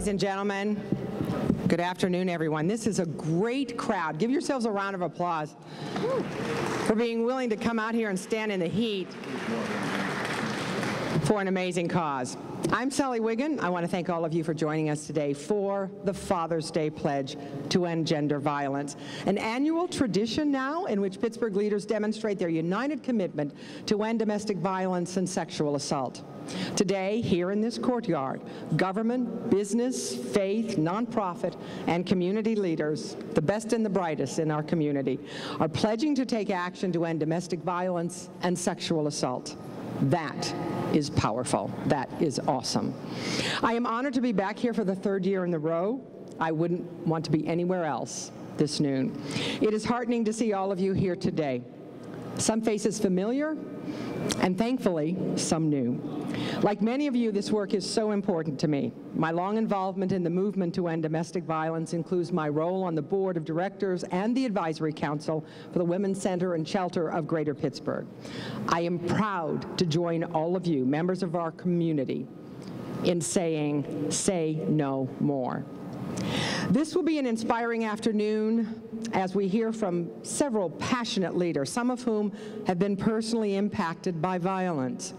ladies and gentlemen. Good afternoon, everyone. This is a great crowd. Give yourselves a round of applause for being willing to come out here and stand in the heat for an amazing cause. I'm Sally Wiggin. I want to thank all of you for joining us today for the Father's Day Pledge to End Gender Violence, an annual tradition now in which Pittsburgh leaders demonstrate their united commitment to end domestic violence and sexual assault. Today, here in this courtyard, government, business, faith, nonprofit, and community leaders, the best and the brightest in our community, are pledging to take action to end domestic violence and sexual assault. That is powerful. That is awesome. I am honored to be back here for the third year in a row. I wouldn't want to be anywhere else this noon. It is heartening to see all of you here today. Some faces familiar, and thankfully, some new. Like many of you, this work is so important to me. My long involvement in the movement to end domestic violence includes my role on the board of directors and the advisory council for the Women's Center and Shelter of Greater Pittsburgh. I am proud to join all of you, members of our community, in saying, say no more. This will be an inspiring afternoon as we hear from several passionate leaders, some of whom have been personally impacted by violence.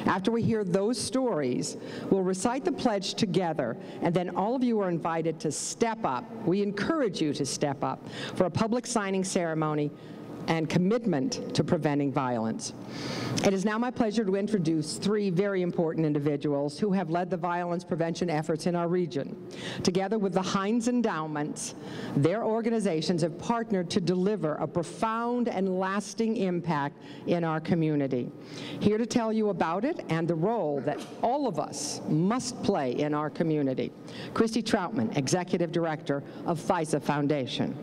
After we hear those stories, we'll recite the pledge together, and then all of you are invited to step up. We encourage you to step up for a public signing ceremony and commitment to preventing violence. It is now my pleasure to introduce three very important individuals who have led the violence prevention efforts in our region. Together with the Heinz Endowments, their organizations have partnered to deliver a profound and lasting impact in our community. Here to tell you about it and the role that all of us must play in our community, Christy Troutman, Executive Director of FISA Foundation.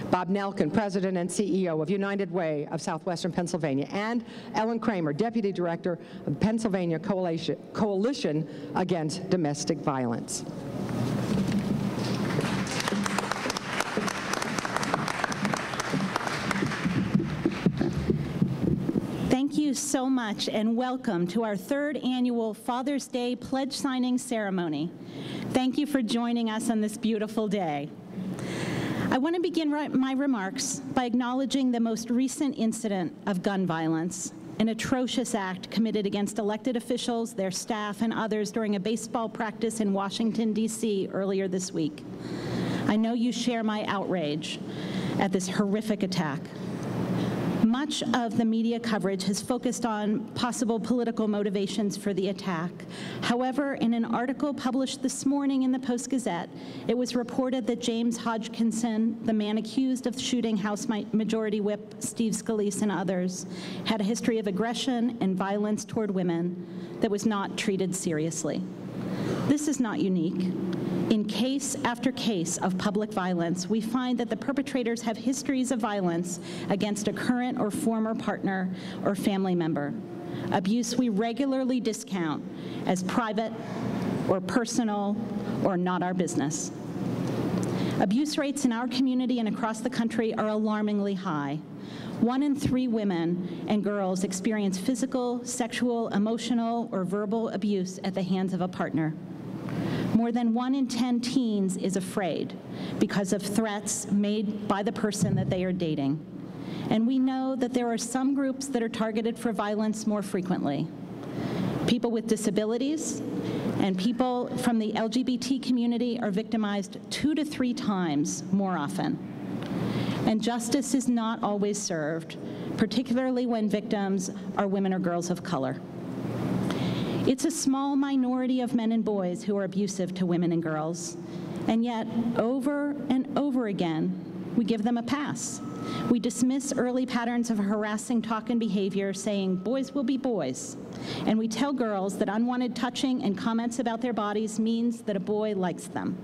Bob Nelkin, President and CEO of United Way of Southwestern Pennsylvania, and Ellen Kramer, Deputy Director of Pennsylvania Coalition Against Domestic Violence. Thank you so much, and welcome to our third annual Father's Day Pledge Signing Ceremony. Thank you for joining us on this beautiful day. I want to begin my remarks by acknowledging the most recent incident of gun violence, an atrocious act committed against elected officials, their staff, and others during a baseball practice in Washington, D.C. earlier this week. I know you share my outrage at this horrific attack. Much of the media coverage has focused on possible political motivations for the attack. However, in an article published this morning in the Post-Gazette, it was reported that James Hodgkinson, the man accused of shooting House Majority Whip Steve Scalise and others, had a history of aggression and violence toward women that was not treated seriously. This is not unique. In case after case of public violence, we find that the perpetrators have histories of violence against a current or former partner or family member. Abuse we regularly discount as private or personal or not our business. Abuse rates in our community and across the country are alarmingly high. 1 in 3 women and girls experience physical, sexual, emotional, or verbal abuse at the hands of a partner. More than 1 in 10 teens is afraid because of threats made by the person that they are dating. And we know that there are some groups that are targeted for violence more frequently. People with disabilities and people from the LGBT community are victimized 2 to 3 times more often. And justice is not always served, particularly when victims are women or girls of color. It's a small minority of men and boys who are abusive to women and girls, and yet over and over again, we give them a pass. We dismiss early patterns of harassing talk and behavior, saying boys will be boys, and we tell girls that unwanted touching and comments about their bodies means that a boy likes them.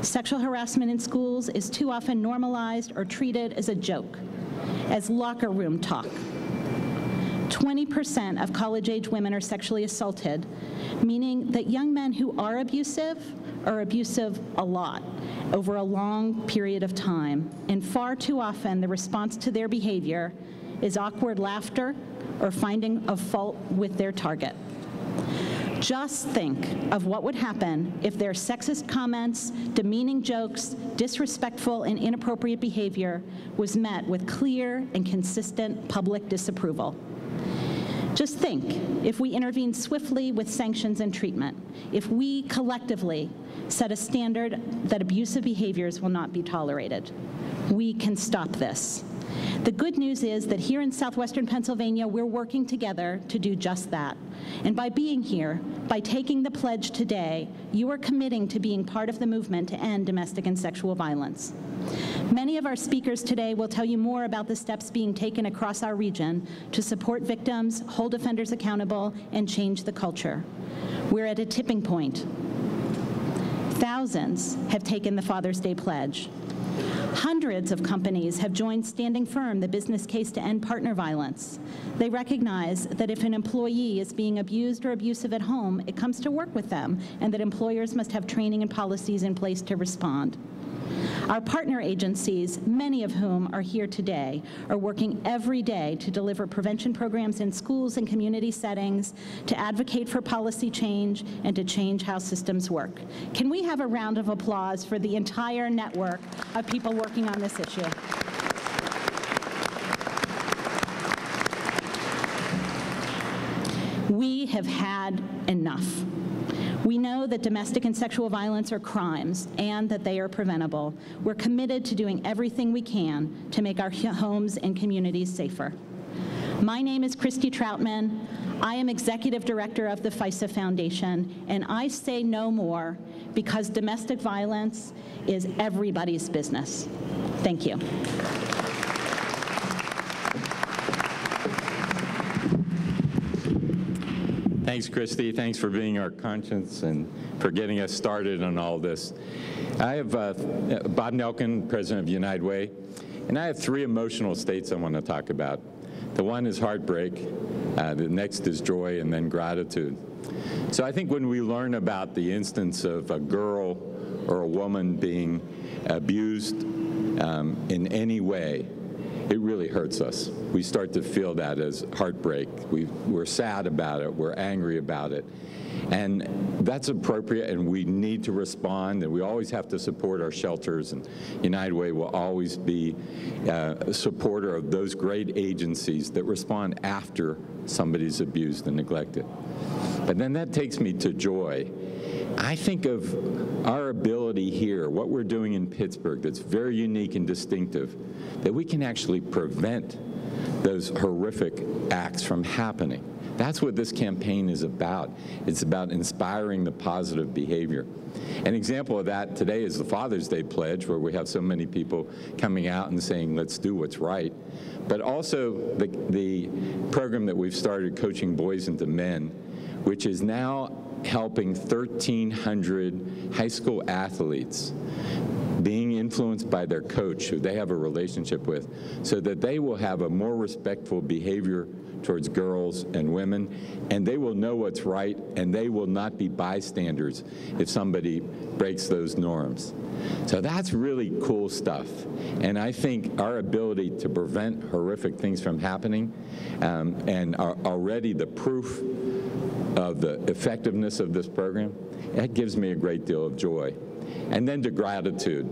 Sexual harassment in schools is too often normalized or treated as a joke, as locker room talk. 20% of college-age women are sexually assaulted, meaning that young men who are abusive a lot over a long period of time, and far too often the response to their behavior is awkward laughter or finding a fault with their target. Just think of what would happen if their sexist comments, demeaning jokes, disrespectful and inappropriate behavior was met with clear and consistent public disapproval. Just think if we intervened swiftly with sanctions and treatment, if we collectively set a standard that abusive behaviors will not be tolerated. We can stop this. The good news is that here in southwestern Pennsylvania, we're working together to do just that. And by being here, by taking the pledge today, you are committing to being part of the movement to end domestic and sexual violence. Many of our speakers today will tell you more about the steps being taken across our region to support victims, hold offenders accountable, and change the culture. We're at a tipping point. Thousands have taken the Father's Day pledge. Hundreds of companies have joined Standing Firm, the business case to end partner violence. They recognize that if an employee is being abused or abusive at home, it comes to work with them, and that employers must have training and policies in place to respond. Our partner agencies, many of whom are here today, are working every day to deliver prevention programs in schools and community settings, to advocate for policy change, and to change how systems work. Can we have a round of applause for the entire network of people working on this issue? We have had enough. We know that domestic and sexual violence are crimes and that they are preventable. We're committed to doing everything we can to make our homes and communities safer. My name is Christy Troutman. I am Executive Director of the FISA Foundation, and I say no more because domestic violence is everybody's business. Thank you. Thanks, Christy. Thanks for being our conscience and for getting us started on all this. I have Bob Nelkin, President of United Way, and I have three emotional states I want to talk about. The one is heartbreak, the next is joy, and then gratitude. So I think when we learn about the instance of a girl or a woman being abused in any way, it really hurts us. We start to feel that as heartbreak. We're sad about it. We're angry about it. And that's appropriate, and we need to respond, and we always have to support our shelters, and United Way will always be a supporter of those great agencies that respond after somebody's abused and neglected. But then that takes me to joy. I think of our ability here, what we're doing in Pittsburgh that's very unique and distinctive, that we can actually prevent those horrific acts from happening. That's what this campaign is about. It's about inspiring the positive behavior. An example of that today is the Father's Day pledge, where we have so many people coming out and saying, let's do what's right. But also the program that we've started, Coaching Boys into Men, which is now helping 1,300 high school athletes being influenced by their coach, who they have a relationship with, so that they will have a more respectful behavior towards girls and women, and they will know what's right, and they will not be bystanders if somebody breaks those norms. So that's really cool stuff. And I think our ability to prevent horrific things from happening, and already the proof of the effectiveness of this program, that gives me a great deal of joy. And then to gratitude.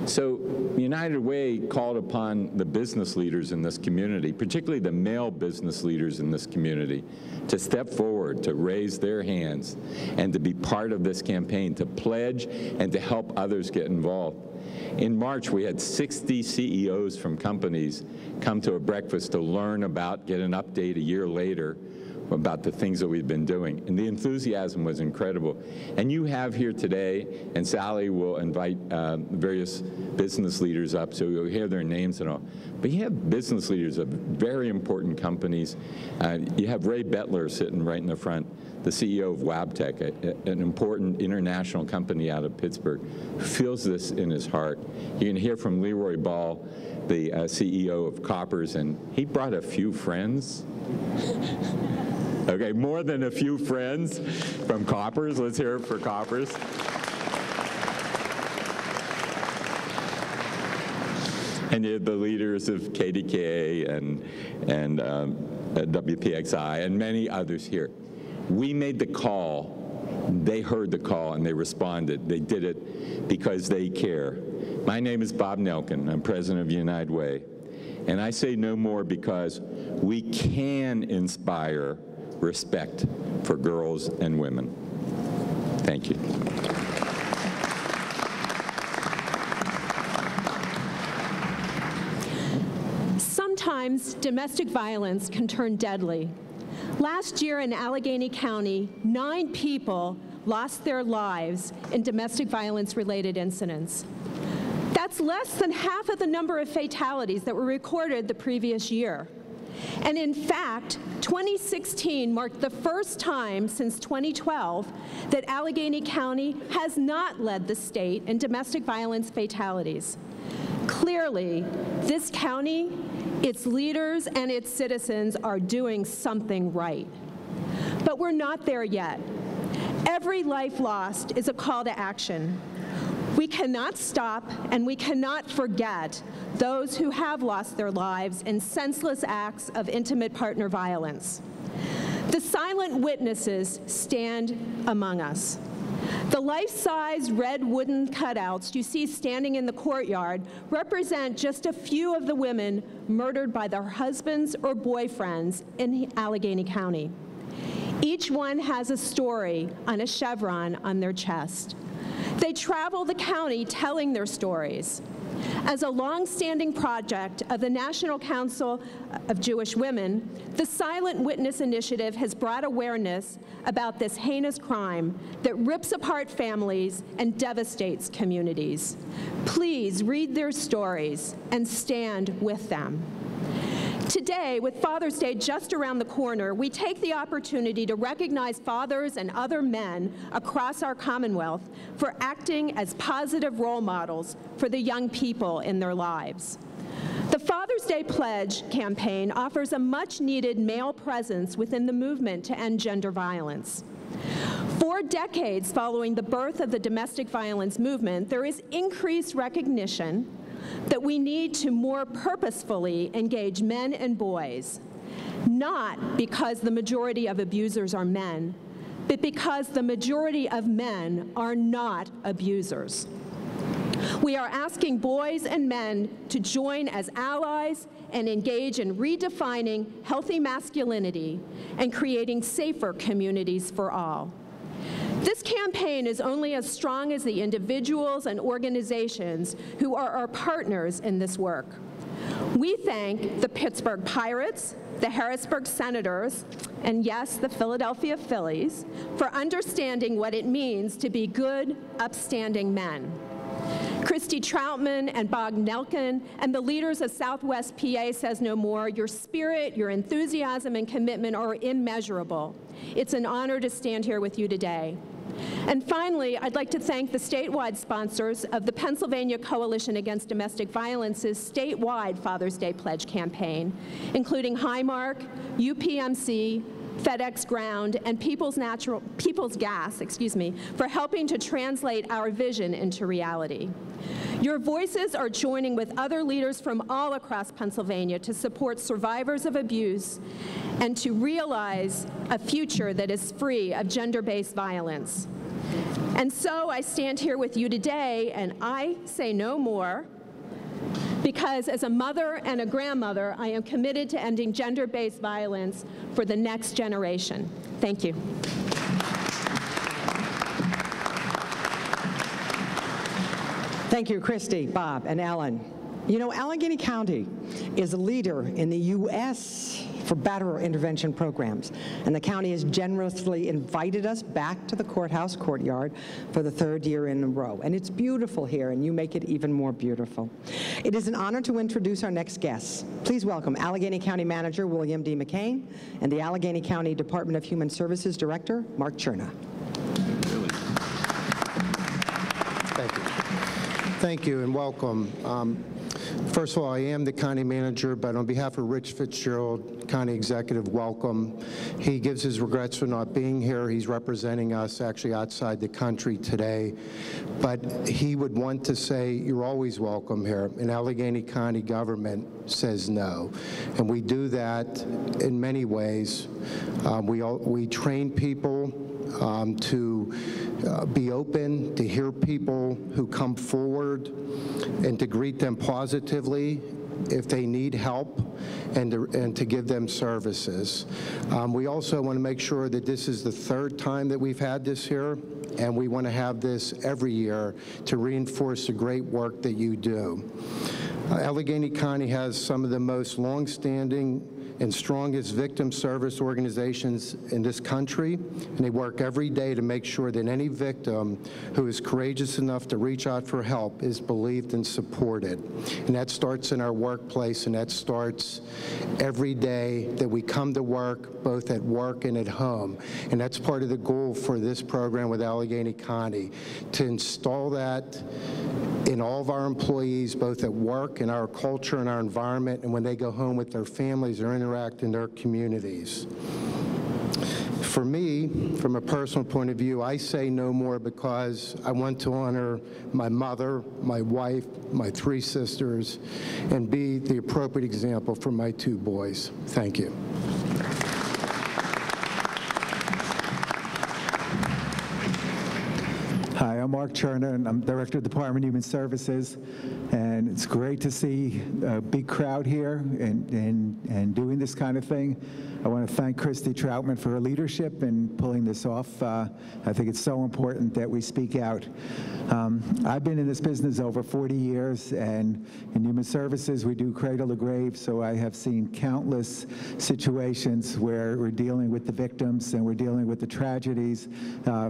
So United Way called upon the business leaders in this community, particularly the male business leaders in this community, to step forward, to raise their hands, and to be part of this campaign, to pledge and to help others get involved. In March, we had 60 CEOs from companies come to a breakfast to learn about, get an update a year later, about the things that we've been doing. And the enthusiasm was incredible. And you have here today, and Sally will invite various business leaders up, so you'll hear their names and all. But you have business leaders of very important companies. You have Ray Bettler sitting right in the front, the CEO of Wabtec, an important international company out of Pittsburgh, who feels this in his heart. You can hear from Leroy Ball, the CEO of Koppers, and he brought a few friends. Okay, more than a few friends from Koppers. Let's hear it for Koppers. And you have the leaders of KDK and WPXI and many others here. We made the call. They heard the call and they responded. They did it because they care. My name is Bob Nelken. I'm president of United Way. And I say no more because we can inspire respect for girls and women. Thank you. Sometimes domestic violence can turn deadly. Last year in Allegheny County, 9 people lost their lives in domestic violence-related incidents. That's less than half of the number of fatalities that were recorded the previous year. And in fact, 2016 marked the first time since 2012 that Allegheny County has not led the state in domestic violence fatalities. Clearly, this county, its leaders, and its citizens are doing something right. But we're not there yet. Every life lost is a call to action. We cannot stop and we cannot forget those who have lost their lives in senseless acts of intimate partner violence. The silent witnesses stand among us. The life-size red wooden cutouts you see standing in the courtyard represent just a few of the women murdered by their husbands or boyfriends in Allegheny County. Each one has a story on a chevron on their chest. They travel the county telling their stories. As a long-standing project of the National Council of Jewish Women, the Silent Witness Initiative has brought awareness about this heinous crime that rips apart families and devastates communities. Please read their stories and stand with them. Today, with Father's Day just around the corner, we take the opportunity to recognize fathers and other men across our Commonwealth for acting as positive role models for the young people in their lives. The Father's Day Pledge campaign offers a much-needed male presence within the movement to end gender violence. 4 decades following the birth of the domestic violence movement, there is increased recognition that we need to more purposefully engage men and boys, not because the majority of abusers are men, but because the majority of men are not abusers. We are asking boys and men to join as allies and engage in redefining healthy masculinity and creating safer communities for all. This campaign is only as strong as the individuals and organizations who are our partners in this work. We thank the Pittsburgh Pirates, the Harrisburg Senators, and yes, the Philadelphia Phillies, for understanding what it means to be good, upstanding men. Christy Troutman and Bob Nelken and the leaders of Southwest PA Says No More, your spirit, your enthusiasm, and commitment are immeasurable. It's an honor to stand here with you today. And finally, I'd like to thank the statewide sponsors of the Pennsylvania Coalition Against Domestic Violence's statewide Father's Day Pledge campaign, including Highmark, UPMC, FedEx Ground, and People's Gas, for helping to translate our vision into reality. Your voices are joining with other leaders from all across Pennsylvania to support survivors of abuse and to realize a future that is free of gender-based violence. And so I stand here with you today, and I say no more, because as a mother and a grandmother, I am committed to ending gender-based violence for the next generation. Thank you. Thank you, Christy, Bob, and Ellen. You know, Allegheny County is a leader in the U.S. for batterer intervention programs, and the county has generously invited us back to the courthouse courtyard for the 3rd year in a row. And it's beautiful here, and you make it even more beautiful. It is an honor to introduce our next guests. Please welcome Allegheny County Manager William D. McCain and the Allegheny County Department of Human Services Director Mark Cherna. Thank you. Thank you and welcome. First of all, I am the county manager, but on behalf of Rich Fitzgerald, county executive, welcome. He gives his regrets for not being here. He's representing us actually outside the country today, but he would want to say you're always welcome here, and Allegheny County government says no. And we do that in many ways. We train people to be open, to hear people who come forward, and to greet them positively if they need help, and to give them services. We also want to make sure that this is the third time that we've had this here, and we want to have this every year to reinforce the great work that you do. Allegheny County has some of the most long-standing and strongest victim service organizations in this country, and they work every day to make sure that any victim who is courageous enough to reach out for help is believed and supported. And that starts in our workplace, and that starts every day that we come to work, both at work and at home. And that's part of the goal for this program with Allegheny County, to install that in all of our employees, both at work, in our culture, and our environment, and when they go home with their families or interact in their communities. For me, from a personal point of view, I say no more because I want to honor my mother, my wife, my 3 sisters, and be the appropriate example for my 2 boys. Thank you. Hi, I'm Mark Cherner, and I'm Director of the Department of Human Services, and it's great to see a big crowd here and doing this kind of thing. I want to thank Christy Troutman for her leadership in pulling this off. I think it's so important that we speak out. I've been in this business over 40 years, and in human services, we do cradle to grave, so I have seen countless situations where we're dealing with the victims and we're dealing with the tragedies,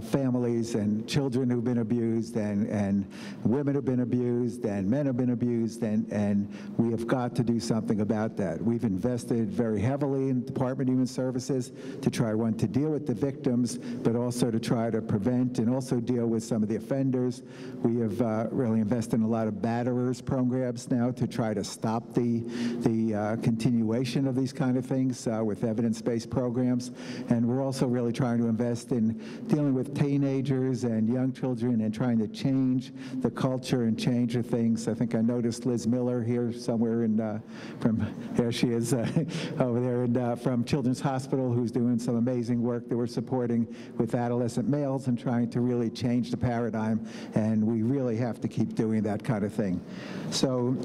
families and children who've been abused, and women who've been abused, and men have been abused, and we have got to do something about that. We've invested very heavily in the Department of Human Services to try, one, to deal with the victims, but also to try to prevent and also deal with some of the offenders. We have really invested in a lot of batterers programs now to try to stop the continuation of these kind of things with evidence-based programs. And we're also really trying to invest in dealing with teenagers and young children and trying to change the culture and change the things. I think I noticed Liz Miller here somewhere from, there she is over there, and from Children's Hospital, who's doing some amazing work that we're supporting with adolescent males and trying to really change the paradigm. And we really have to keep doing that kind of thing. So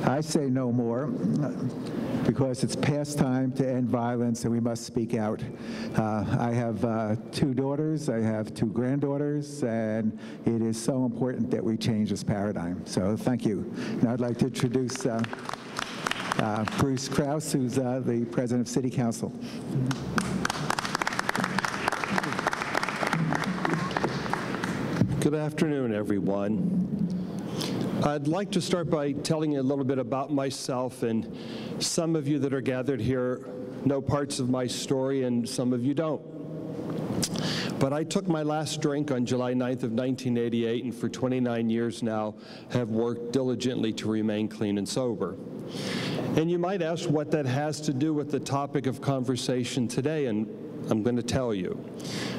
I say no more because it's past time to end violence and we must speak out. I have 2 daughters, I have 2 granddaughters, and it is so important that we change this paradigm. So thank you. Now I'd like to introduce Bruce Krause, who's the President of City Council. Good afternoon, everyone. I'd like to start by telling you a little bit about myself, and some of you that are gathered here know parts of my story and some of you don't. But I took my last drink on July 9th of 1988, and for 29 years now have worked diligently to remain clean and sober. And you might ask what that has to do with the topic of conversation today, and I'm going to tell you.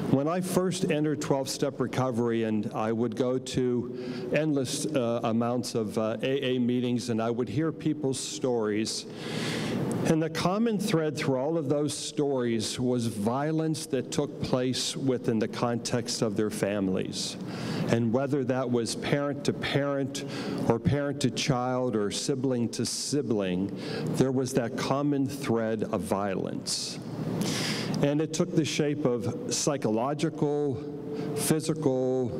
When I first entered 12-step recovery, and I would go to endless amounts of AA meetings, and I would hear people's stories, and the common thread through all of those stories was violence that took place within the context of their families. And whether that was parent to parent, or parent to child, or sibling to sibling, there was that common thread of violence. And it took the shape of psychological, physical,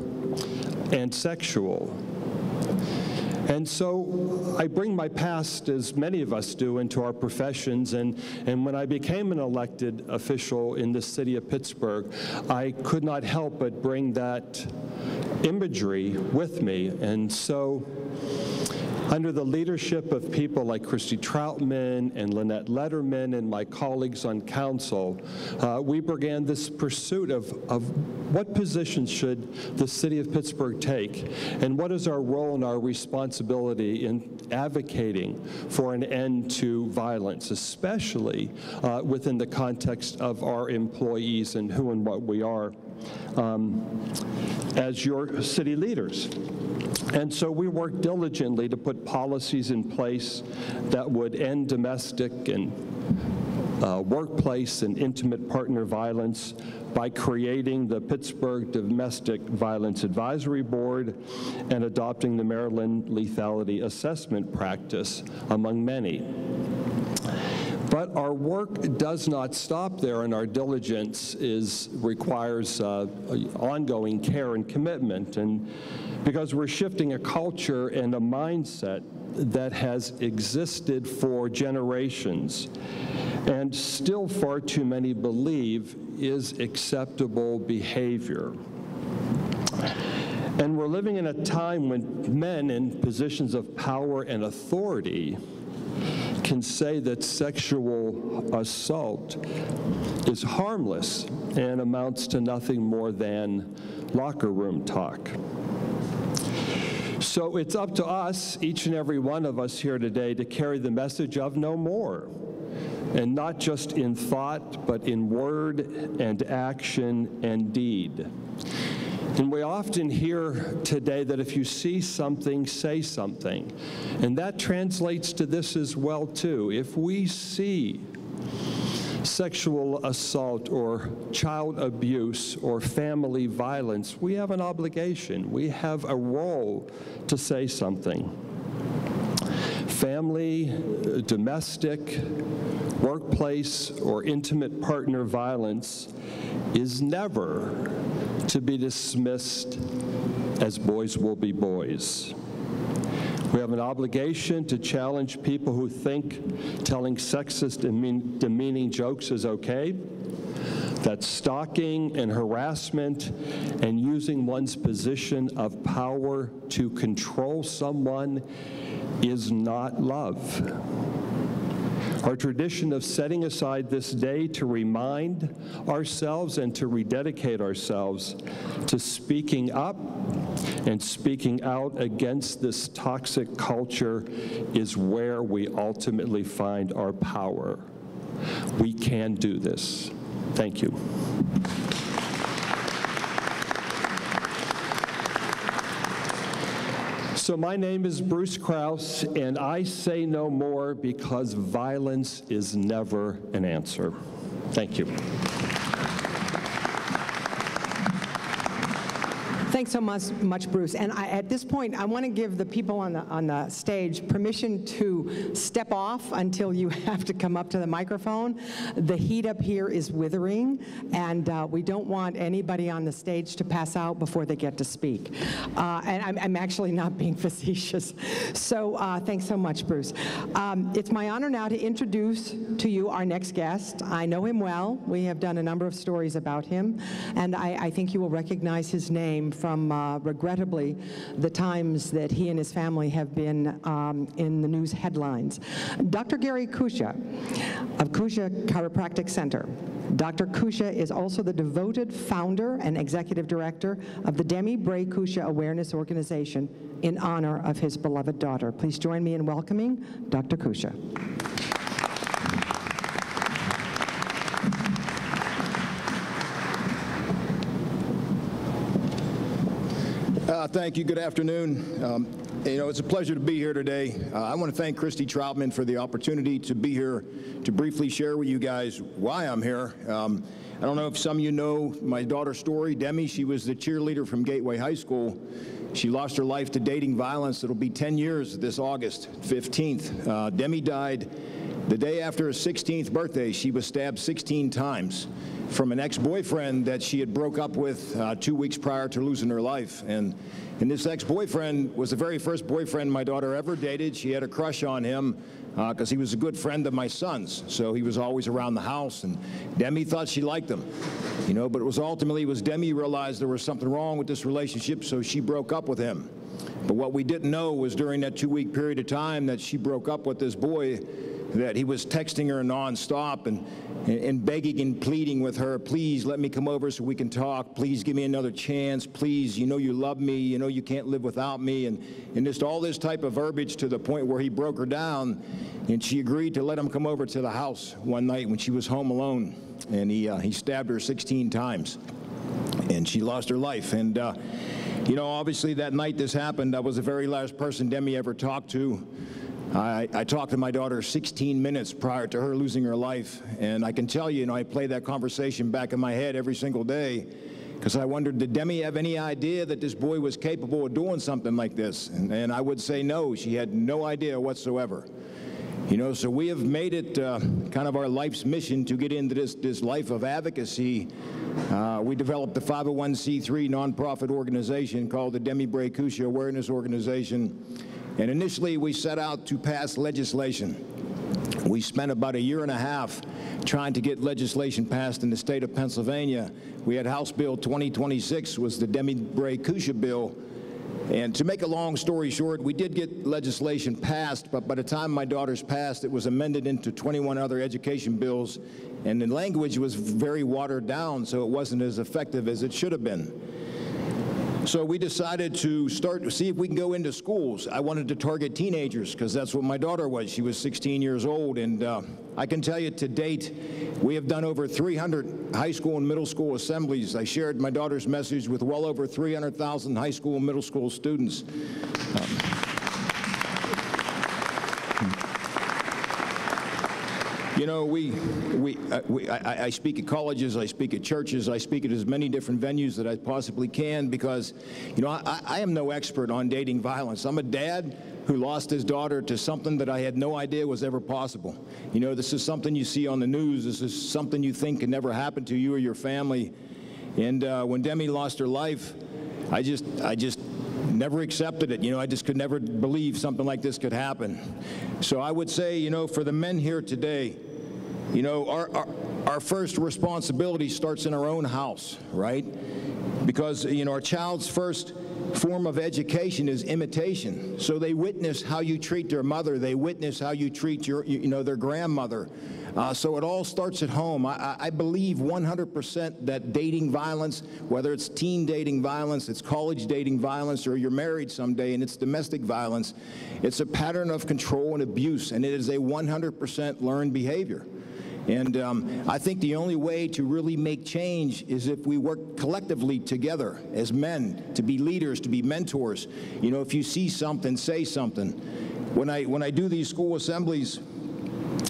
and sexual. And so I bring my past, as many of us do, into our professions, and when I became an elected official in the city of Pittsburgh, I could not help but bring that imagery with me. And so Under the leadership of people like Christy Troutman and Lynette Letterman and my colleagues on council, we began this pursuit of what positions should the city of Pittsburgh take, and what is our role and our responsibility in advocating for an end to violence, especially within the context of our employees and who and what we are as your city leaders. And so we worked diligently to put policies in place that would end domestic and workplace and intimate partner violence by creating the Pittsburgh Domestic Violence Advisory Board and adopting the Maryland Lethality Assessment Practice, among many. But our work does not stop there, and our diligence requires ongoing care and commitment, and because we're shifting a culture and a mindset that has existed for generations and still far too many believe is acceptable behavior. And we're living in a time when men in positions of power and authority can say that sexual assault is harmless and amounts to nothing more than locker room talk. So it's up to us, each and every one of us here today, to carry the message of no more, and not just in thought, but in word and action and deed. And we often hear today that if you see something, say something. And that translates to this as well, too. If we see sexual assault or child abuse or family violence, we have an obligation. We have a role to say something. Family, domestic, workplace, or intimate partner violence is never to be dismissed as boys will be boys. We have an obligation to challenge people who think telling sexist and demeaning jokes is okay, that stalking and harassment and using one's position of power to control someone is not love. Our tradition of setting aside this day to remind ourselves and to rededicate ourselves to speaking up and speaking out against this toxic culture is where we ultimately find our power. We can do this. Thank you. So my name is Bruce Krause, and I say no more because violence is never an answer. Thank you. Thanks so much, Bruce. And at this point, I want to give the people on the stage permission to step off until you have to come up to the microphone. The heat up here is withering, and we don't want anybody on the stage to pass out before they get to speak. And I'm actually not being facetious. So thanks so much, Bruce. It's my honor now to introduce to you our next guest. I know him well. We have done a number of stories about him, and I think you will recognize his name from regrettably the times that he and his family have been in the news headlines. Dr. Gary Kusha of Kusha Chiropractic Center. Dr. Kusha is also the devoted founder and executive director of the Demi Bray Kusha Awareness Organization in honor of his beloved daughter. Please join me in welcoming Dr. Kusha. Thank you. Good afternoon. It's a pleasure to be here today. I want to thank Christy Troutman for the opportunity to be here to briefly share with you guys why I'm here. I don't know if some of you know my daughter's story. Demi, she was the cheerleader from Gateway High School. She lost her life to dating violence. It'll be 10 years this August 15th. Demi died the day after her 16th birthday. She was stabbed 16 times from an ex-boyfriend that she had broke up with 2 weeks prior to losing her life. And this ex-boyfriend was the very first boyfriend my daughter ever dated. She had a crush on him because he was a good friend of my son's. So he was always around the house, and Demi thought she liked him. But it was ultimately Demi realized there was something wrong with this relationship, so she broke up with him. But what we didn't know was during that 2-week period of time that she broke up with this boy, that he was texting her nonstop and begging and pleading with her, please let me come over so we can talk, please give me another chance, please, you know you love me, you know you can't live without me, and just all this type of verbiage to the point where he broke her down, and she agreed to let him come over to the house one night when she was home alone, and he stabbed her 16 times, and she lost her life. And you know, obviously that night this happened, I was the very last person Demi ever talked to. I talked to my daughter 16 minutes prior to her losing her life, and I can tell you, I play that conversation back in my head every single day, because I wondered, did Demi have any idea that this boy was capable of doing something like this? And I would say no, she had no idea whatsoever. You know, so we have made it kind of our life's mission to get into this life of advocacy. We developed a 501c3 nonprofit organization called the Demi Bray-Kusha Awareness Organization. And initially, we set out to pass legislation. We spent about 1.5 years trying to get legislation passed in the state of Pennsylvania. We had House Bill 2026, was the Demi Bray-Kusha bill. And to make a long story short, we did get legislation passed, but by the time my daughter's passed, it was amended into 21 other education bills, and the language was very watered down, so it wasn't as effective as it should have been. So we decided to start to see if we can go into schools. I wanted to target teenagers because that's what my daughter was. She was 16 years old, and I can tell you to date, we have done over 300 high school and middle school assemblies. I shared my daughter's message with well over 300,000 high school and middle school students. You know, I speak at colleges, I speak at churches, I speak at as many different venues that I possibly can because, you know, I am no expert on dating violence. I'm a dad who lost his daughter to something that I had no idea was ever possible. You know, this is something you see on the news. This is something you think can never happen to you or your family. And when Demi lost her life, I just never accepted it. You know, I just could never believe something like this could happen. So I would say, you know, for the men here today, you know, our first responsibility starts in our own house, right? Because, you know, our child's first form of education is imitation. So they witness how you treat their mother. They witness how you treat their grandmother. So it all starts at home. I believe 100% that dating violence, whether it's teen dating violence, it's college dating violence, or you're married someday and it's domestic violence, it's a pattern of control and abuse, and it is a 100% learned behavior. And I think the only way to really make change is if we work collectively together as men to be leaders, to be mentors. You know, if you see something, say something. When I do these school assemblies,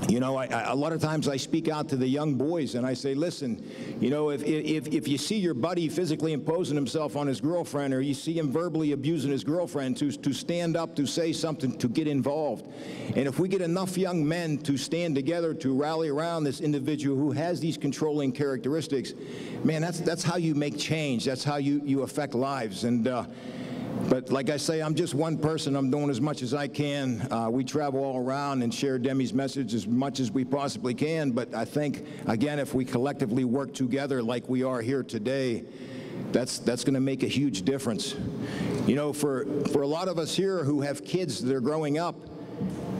you know, a lot of times I speak out to the young boys and I say, listen, you know, if you see your buddy physically imposing himself on his girlfriend, or you see him verbally abusing his girlfriend, to stand up, to say something, to get involved. And if we get enough young men to stand together, to rally around this individual who has these controlling characteristics, man, that's how you make change. That's how you affect lives. And but like I say, I'm just one person. I'm doing as much as I can. We travel all around and share Demi's message as much as we possibly can. But I think, again, if we collectively work together like we are here today, that's going to make a huge difference. You know, for a lot of us here who have kids that are growing up,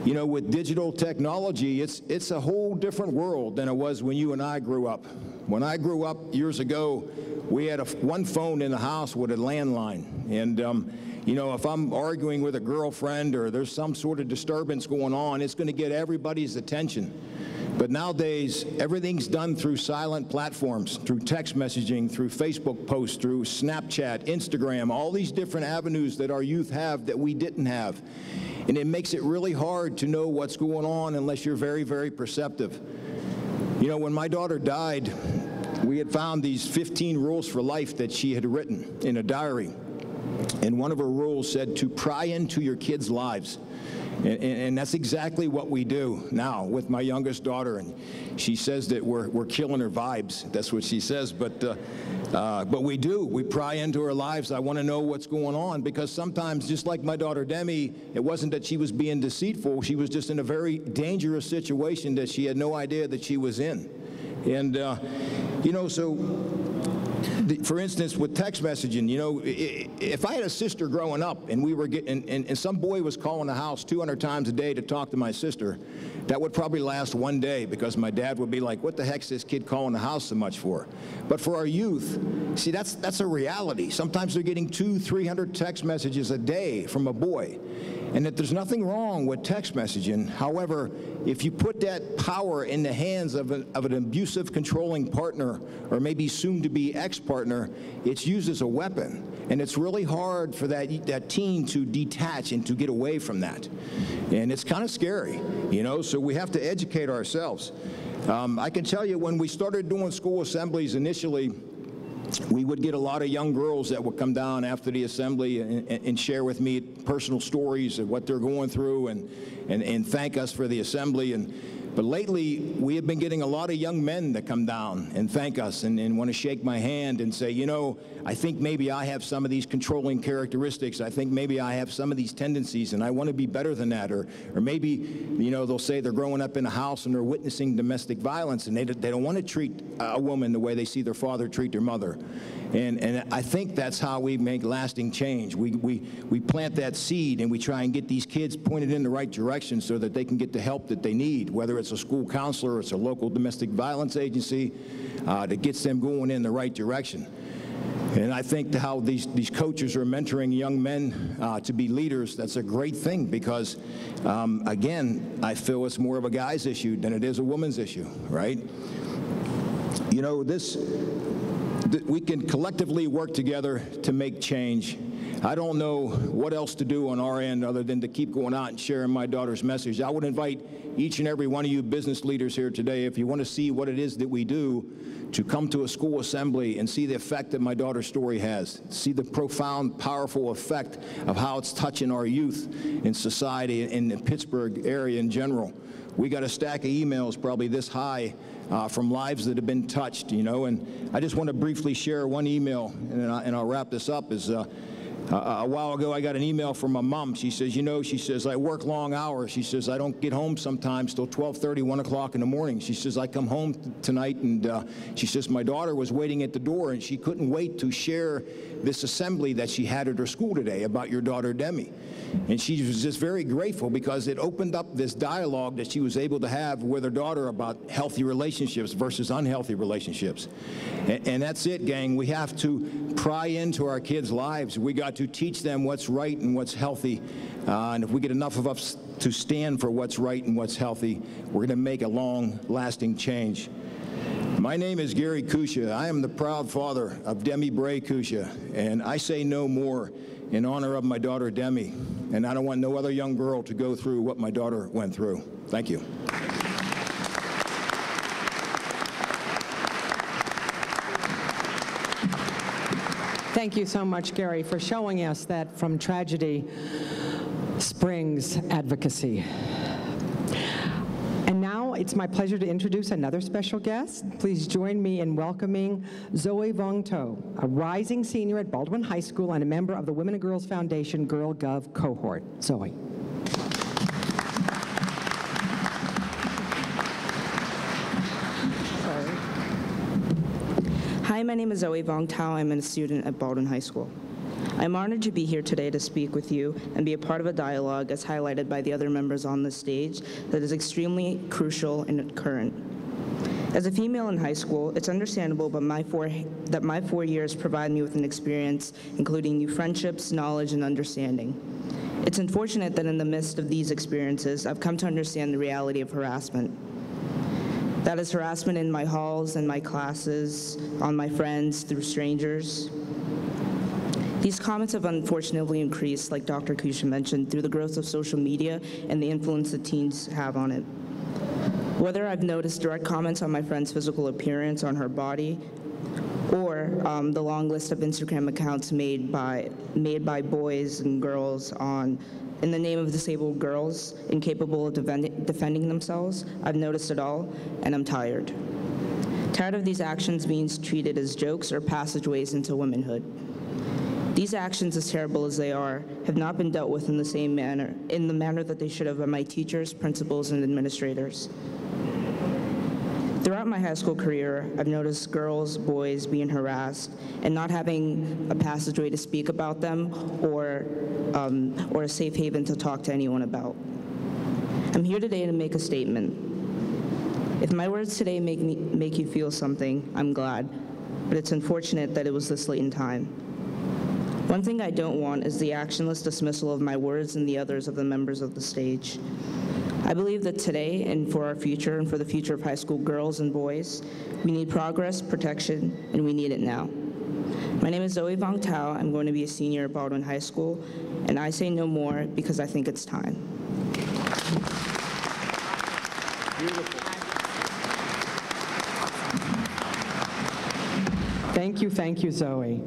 you know, with digital technology, it's a whole different world than it was when you and I grew up. When I grew up years ago, we had one phone in the house with a landline. And, you know, if I'm arguing with a girlfriend or there's some sort of disturbance going on, it's going to get everybody's attention. But nowadays, everything's done through silent platforms, through text messaging, through Facebook posts, through Snapchat, Instagram, all these different avenues that our youth have that we didn't have. And it makes it really hard to know what's going on unless you're very, very perceptive. You know, when my daughter died, we had found these 15 rules for life that she had written in a diary. And one of her rules said to pry into your kids' lives. And that's exactly what we do now with my youngest daughter. And she says that we're killing her vibes. That's what she says. But we do. We pry into her lives. I want to know what's going on, because sometimes, just like my daughter Demi, it wasn't that she was being deceitful. She was just in a very dangerous situation that she had no idea that she was in. And, you know, so For instance, with text messaging, you know, if I had a sister growing up and we were getting, and some boy was calling the house 200 times a day to talk to my sister, that would probably last one day because my dad would be like, what the heck's this kid calling the house so much for? But for our youth, see, that's a reality. Sometimes they're getting 200-300 text messages a day from a boy. And that there's nothing wrong with text messaging. However, if you put that power in the hands of an abusive, controlling partner, or maybe soon-to-be ex-partner, it's used as a weapon. And it's really hard for that teen to detach and to get away from that. And it's kind of scary, you know, so we have to educate ourselves. I can tell you when we started doing school assemblies initially, we would get a lot of young girls that would come down after the assembly and share with me personal stories of what they're going through and thank us for the assembly. But lately, we have been getting a lot of young men that come down and thank us and want to shake my hand and say, you know, I think maybe I have some of these controlling characteristics. I think maybe I have some of these tendencies, and I want to be better than that. Or maybe, you know, they'll say they're growing up in a house and they're witnessing domestic violence, and they don't want to treat a woman the way they see their father treat their mother. And I think that's how we make lasting change. We plant that seed and we try and get these kids pointed in the right direction so that they can get the help that they need, whether it's a school counselor, it's a local domestic violence agency, that gets them going in the right direction. And I think how these coaches are mentoring young men to be leaders, that's a great thing because, again, I feel it's more of a guy's issue than it is a woman's issue, right? You know, we can collectively work together to make change. I don't know what else to do on our end other than to keep going out and sharing my daughter's message. I would invite each and every one of you business leaders here today, if you want to see what it is that we do, to come to a school assembly and see the effect that my daughter's story has, see the profound, powerful effect of how it's touching our youth in society in the Pittsburgh area in general. We got a stack of emails probably this high from lives that have been touched, you know, and I just want to briefly share one email, and I'll wrap this up, is a while ago I got an email from my mom. She says, you know, she says, I work long hours. She says, I don't get home sometimes till 12:30, 1 o'clock in the morning. She says, I come home tonight, and she says, my daughter was waiting at the door, and she couldn't wait to share this assembly that she had at her school today about your daughter, Demi. And she was just very grateful because it opened up this dialogue that she was able to have with her daughter about healthy relationships versus unhealthy relationships. And that's it, gang. We have to pry into our kids' lives. We got to teach them what's right and what's healthy. And if we get enough of us to stand for what's right and what's healthy, we're going to make a long-lasting change. My name is Gary Kusha. I am the proud father of Demi Bray Kusha, and I say no more in honor of my daughter, Demi, and I don't want no other young girl to go through what my daughter went through. Thank you. Thank you so much, Gary, for showing us that from tragedy springs advocacy. And now it's my pleasure to introduce another special guest. Please join me in welcoming Zoe Vong To, a rising senior at Baldwin High School and a member of the Women and Girls Foundation Girl Gov cohort. Zoe. Hi, my name is Zoe Vong To. I'm a student at Baldwin High School. I'm honored to be here today to speak with you and be a part of a dialogue as highlighted by the other members on the stage that is extremely crucial and current. As a female in high school, it's understandable that my 4 years provide me with an experience including new friendships, knowledge, and understanding. It's unfortunate that in the midst of these experiences, I've come to understand the reality of harassment. That is harassment in my halls and my classes, on my friends, through strangers. These comments have unfortunately increased, like Dr. Kusha mentioned, through the growth of social media and the influence that teens have on it. Whether I've noticed direct comments on my friend's physical appearance, on her body, or the long list of Instagram accounts made by boys and girls in the name of disabled girls incapable of defending themselves, I've noticed it all, and I'm tired. Tired of these actions being treated as jokes or passageways into womanhood. These actions, as terrible as they are, have not been dealt with in the manner that they should have by my teachers, principals, and administrators. The Throughout my high school career, I've noticed girls, boys being harassed and not having a passageway to speak about them or a safe haven to talk to anyone about. I'm here today to make a statement. If my words today make you feel something, I'm glad, but it's unfortunate that it was this late in time. One thing I don't want is the actionless dismissal of my words and the others of the members of the stage. I believe that today and for our future and for the future of high school girls and boys, we need progress, protection, and we need it now. My name is Zoe Vong Tao. I'm going to be a senior at Baldwin High School, and I say no more because I think it's time. Thank you, Zoe.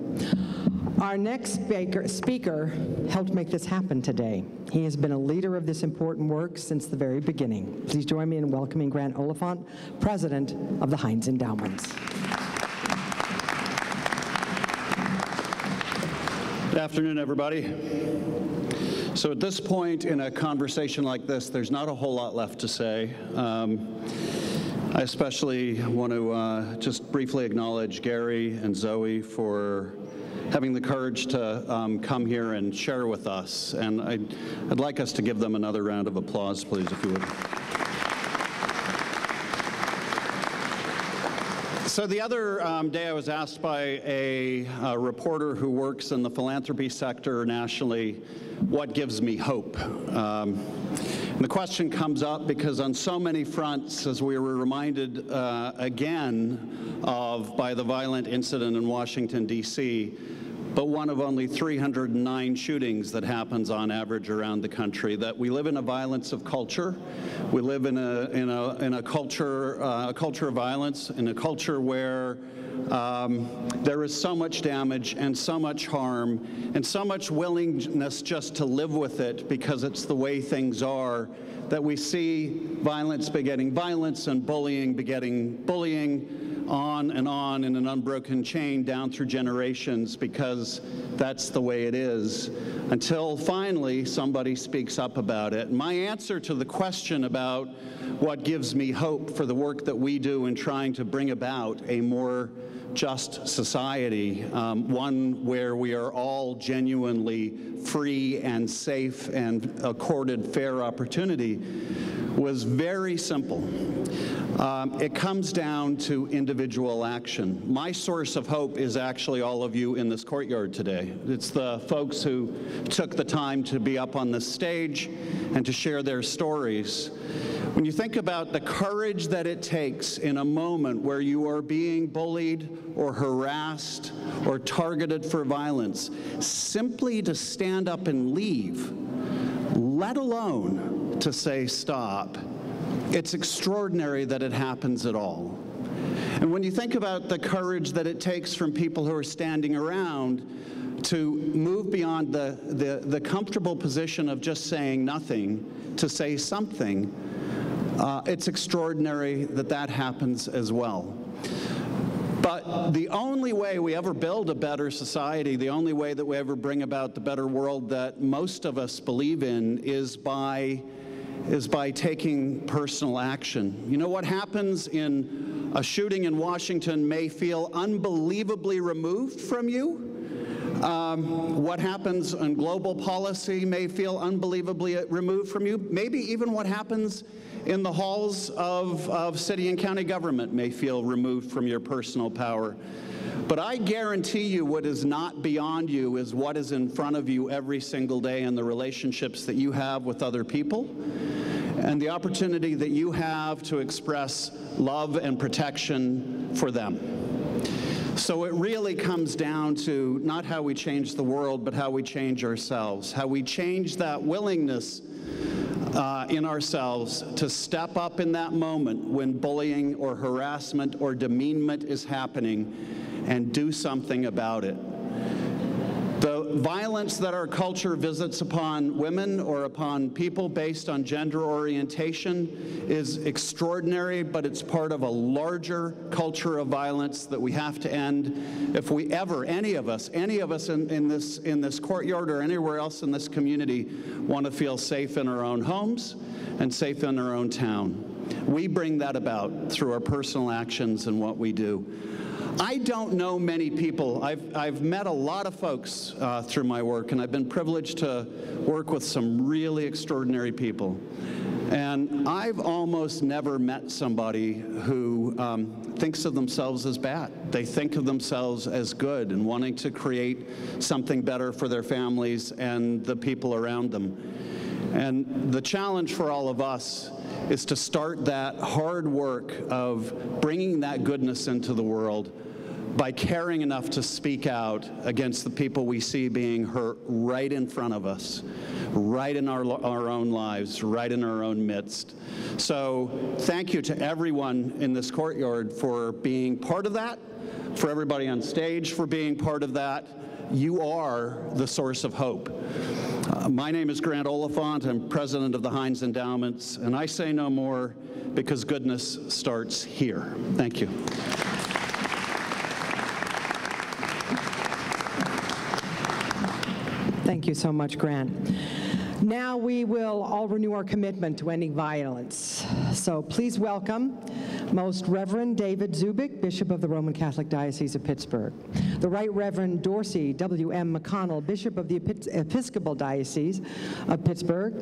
Our next speaker helped make this happen today. He has been a leader of this important work since the very beginning. Please join me in welcoming Grant Oliphant, President of the Heinz Endowments. Good afternoon, everybody. So at this point in a conversation like this, there's not a whole lot left to say. I especially want to just briefly acknowledge Gary and Zoe for having the courage to come here and share with us. And I'd like us to give them another round of applause, please, if you would. So the other day I was asked by a reporter who works in the philanthropy sector nationally, what gives me hope? And the question comes up because on so many fronts, as we were reminded again of by the violent incident in Washington, D.C., but one of only 309 shootings that happens on average around the country, that we live in a violence of culture. We live in a culture of violence, in a culture where there is so much damage and so much harm and so much willingness just to live with it because it's the way things are, that we see violence begetting violence and bullying begetting bullying, on and on in an unbroken chain down through generations, because that's the way it is, until finally somebody speaks up about it. My answer to the question about what gives me hope for the work that we do in trying to bring about a more just society, one where we are all genuinely free and safe and accorded fair opportunity, was very simple. It comes down to individual action. My source of hope is actually all of you in this courtyard today. It's the folks who took the time to be up on this stage and to share their stories. When you think about the courage that it takes in a moment where you are being bullied or harassed or targeted for violence, simply to stand up and leave, let alone to say stop, it's extraordinary that it happens at all. And when you think about the courage that it takes from people who are standing around to move beyond the comfortable position of just saying nothing to say something, it's extraordinary that that happens as well. But the only way we ever build a better society, the only way that we ever bring about the better world that most of us believe in is by taking personal action. You know, what happens in a shooting in Washington may feel unbelievably removed from you. What happens in global policy may feel unbelievably removed from you. Maybe even what happens in the halls of city and county government may feel removed from your personal power. But I guarantee you what is not beyond you is what is in front of you every single day, and the relationships that you have with other people and the opportunity that you have to express love and protection for them. So it really comes down to not how we change the world, but how we change ourselves, how we change that willingness in ourselves to step up in that moment when bullying or harassment or demeanment is happening and do something about it. The violence that our culture visits upon women or upon people based on gender orientation is extraordinary, but it's part of a larger culture of violence that we have to end. If we ever, any of us in this courtyard or anywhere else in this community want to feel safe in our own homes and safe in our own town. We bring that about through our personal actions and what we do. I don't know many people. I've met a lot of folks through my work, and I've been privileged to work with some really extraordinary people. And I've almost never met somebody who thinks of themselves as bad. They think of themselves as good and wanting to create something better for their families and the people around them. And the challenge for all of us is to start that hard work of bringing that goodness into the world by caring enough to speak out against the people we see being hurt right in front of us, right in our own lives, right in our own midst. So thank you to everyone in this courtyard for being part of that, for everybody on stage for being part of that. You are the source of hope. My name is Grant Oliphant. I'm president of the Heinz Endowments, and I say no more because goodness starts here. Thank you. Thank you so much, Grant. Now we will all renew our commitment to ending violence. So please welcome Most Reverend David Zubik, Bishop of the Roman Catholic Diocese of Pittsburgh. The Right Reverend Dorsey W.M. McConnell, Bishop of the Episcopal Diocese of Pittsburgh.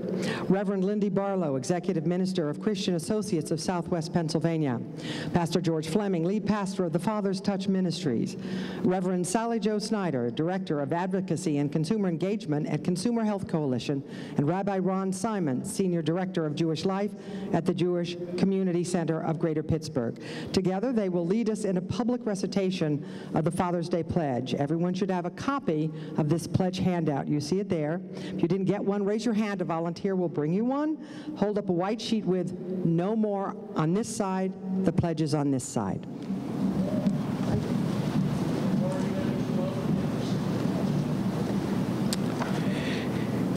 Reverend Lindy Barlow, Executive Minister of Christian Associates of Southwest Pennsylvania. Pastor George Fleming, Lead Pastor of the Father's Touch Ministries. Reverend Sally Jo Snyder, Director of Advocacy and Consumer Engagement at Consumer Health Coalition. And Rabbi Ron Simon, Senior Director of Jewish Life at the Jewish Community Center of Greater Pittsburgh. Together, they will lead us in a public recitation of the Father's Day Pledge. Everyone should have a copy of this pledge handout. You see it there. If you didn't get one, raise your hand. A volunteer will bring you one. Hold up a white sheet with "No More" on this side. The pledge is on this side.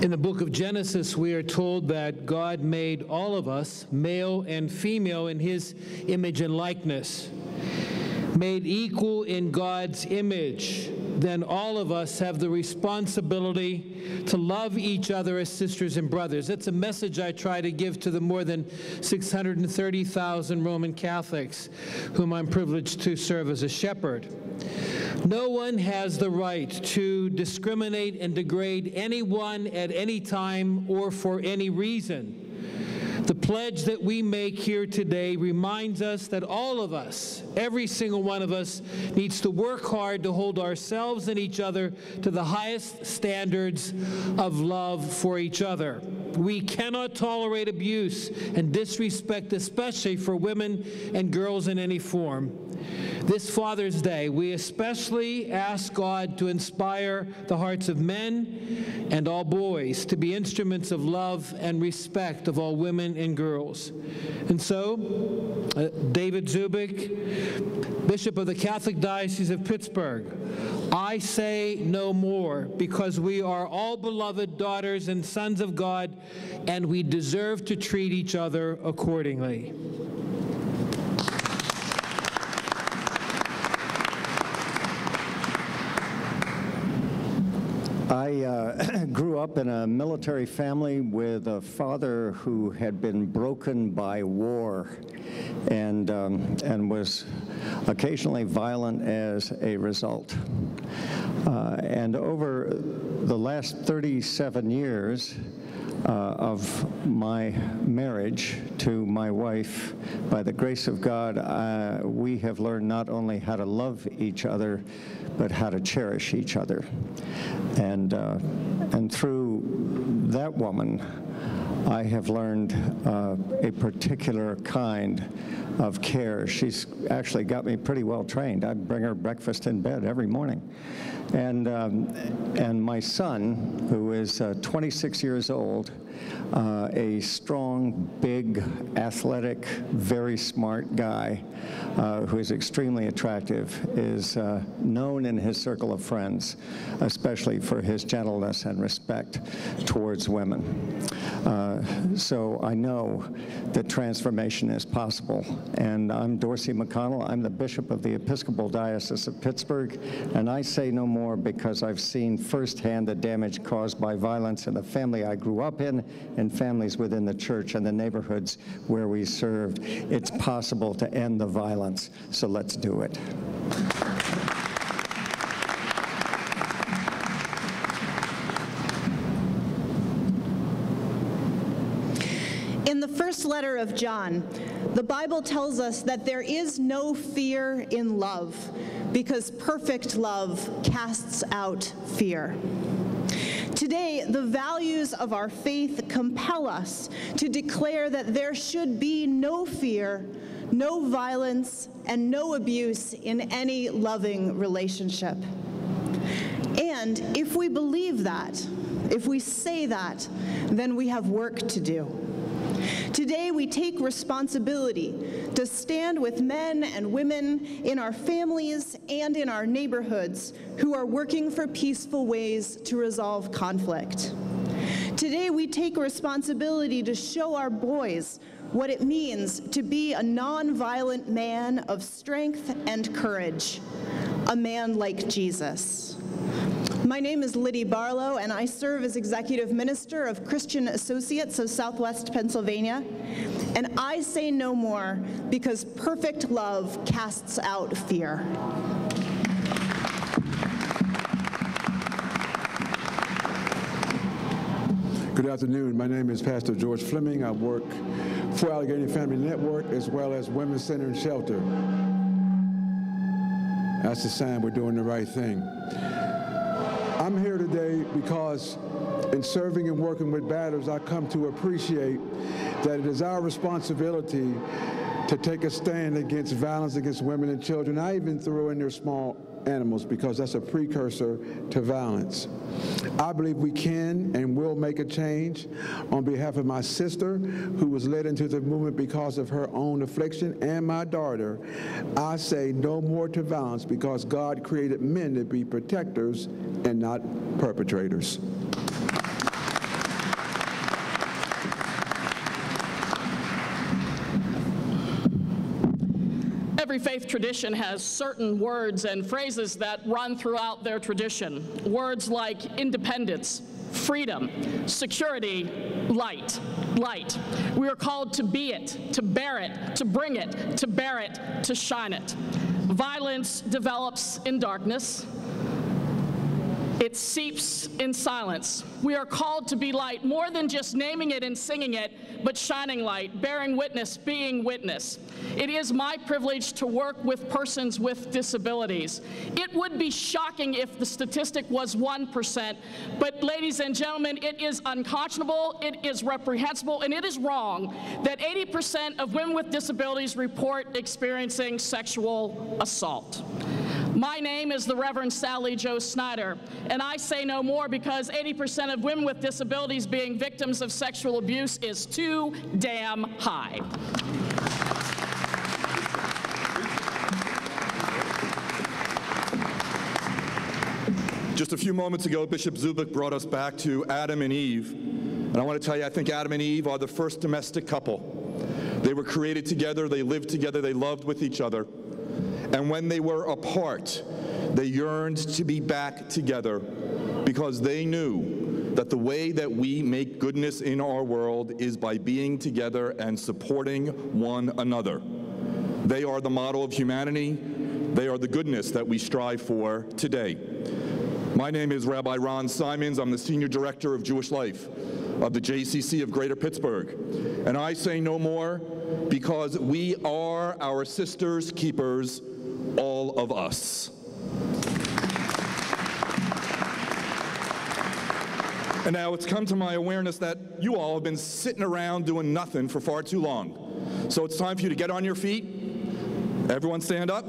In the book of Genesis, we are told that God made all of us, male and female, in his image and likeness. Made equal in God's image, then all of us have the responsibility to love each other as sisters and brothers. That's a message I try to give to the more than 630,000 Roman Catholics whom I'm privileged to serve as a shepherd. No one has the right to discriminate and degrade anyone at any time or for any reason. The pledge that we make here today reminds us that all of us, every single one of us, needs to work hard to hold ourselves and each other to the highest standards of love for each other. We cannot tolerate abuse and disrespect, especially for women and girls in any form. This Father's Day, we especially ask God to inspire the hearts of men and all boys to be instruments of love and respect of all women and girls. And so, David Zubik, Bishop of the Catholic Diocese of Pittsburgh, I say no more because we are all beloved daughters and sons of God, and we deserve to treat each other accordingly. I grew up in a military family with a father who had been broken by war and was occasionally violent as a result. And over the last 37 years of my marriage to my wife, by the grace of God, we have learned not only how to love each other, but how to cherish each other. And through that woman, I have learned a particular kind of care. She's actually got me pretty well trained. I bring her breakfast in bed every morning. And my son, who is 26 years old, a strong, big, athletic, very smart guy who is extremely attractive, is known in his circle of friends, especially for his gentleness and respect towards women. So I know that transformation is possible. And I'm Dorsey McConnell. I'm the Bishop of the Episcopal Diocese of Pittsburgh, and I say no more because I've seen firsthand the damage caused by violence in the family I grew up in and families within the church and the neighborhoods where we served. It's possible to end the violence, so let's do it. In the first letter of John, the Bible tells us that there is no fear in love, because perfect love casts out fear. Today, the values of our faith compel us to declare that there should be no fear, no violence, and no abuse in any loving relationship. And if we believe that, if we say that, then we have work to do. Today, we take responsibility to stand with men and women in our families and in our neighborhoods who are working for peaceful ways to resolve conflict. Today, we take responsibility to show our boys what it means to be a nonviolent man of strength and courage, a man like Jesus. My name is Liddy Barlow, and I serve as Executive Minister of Christian Associates of Southwest Pennsylvania. And I say no more because perfect love casts out fear. Good afternoon. My name is Pastor George Fleming. I work for Allegheny Family Network as well as Women's Center and Shelter. That's a sign we're doing the right thing. I'm here today because in serving and working with battlers, I come to appreciate that it is our responsibility to take a stand against violence against women and children. I even throw in their small animals because that's a precursor to violence. I believe we can and will make a change. On behalf of my sister, who was led into the movement because of her own affliction, and my daughter, I say no more to violence because God created men to be protectors and not perpetrators. Every faith tradition has certain words and phrases that run throughout their tradition. Words like independence, freedom, security, light, light. We are called to be it, to bear it, to bring it, to bear it, to shine it. Violence develops in darkness. It seeps in silence. We are called to be light, more than just naming it and singing it, but shining light, bearing witness, being witness. It is my privilege to work with persons with disabilities. It would be shocking if the statistic was 1%, but ladies and gentlemen, it is unconscionable, it is reprehensible, and it is wrong that 80% of women with disabilities report experiencing sexual assault. My name is the Reverend Sally Jo Snyder, and I say no more because 80% of women with disabilities being victims of sexual abuse is too damn high. Just a few moments ago, Bishop Zubik brought us back to Adam and Eve, and I want to tell you, I think Adam and Eve are the first domestic couple. They were created together, they lived together, they loved with each other. And when they were apart, they yearned to be back together because they knew that the way that we make goodness in our world is by being together and supporting one another. They are the model of humanity. They are the goodness that we strive for today. My name is Rabbi Ron Simons. I'm the Senior Director of Jewish Life of the JCC of Greater Pittsburgh. And I say no more because we are our sisters' keepers, all of us. And now it's come to my awareness that you all have been sitting around doing nothing for far too long. So it's time for you to get on your feet. Everyone stand up.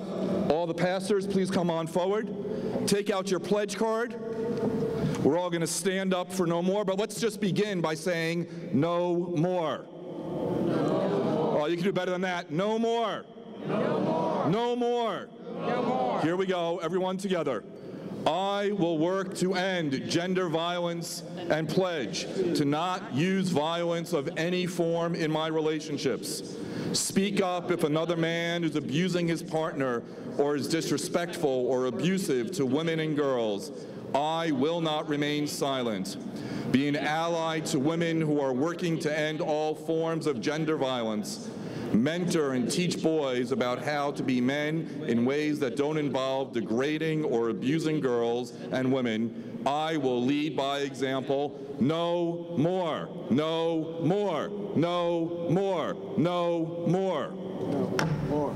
All the pastors, please come on forward. Take out your pledge card. We're all going to stand up for no more, but let's just begin by saying no more. Oh, you can do better than that. No more. No more. No more. No more. Here we go, everyone together. I will work to end gender violence and pledge to not use violence of any form in my relationships. Speak up if another man is abusing his partner or is disrespectful or abusive to women and girls. I will not remain silent. Be an ally to women who are working to end all forms of gender violence. Mentor and teach boys about how to be men in ways that don't involve degrading or abusing girls and women. I will lead by example. No more. No more. No more. No more. No more.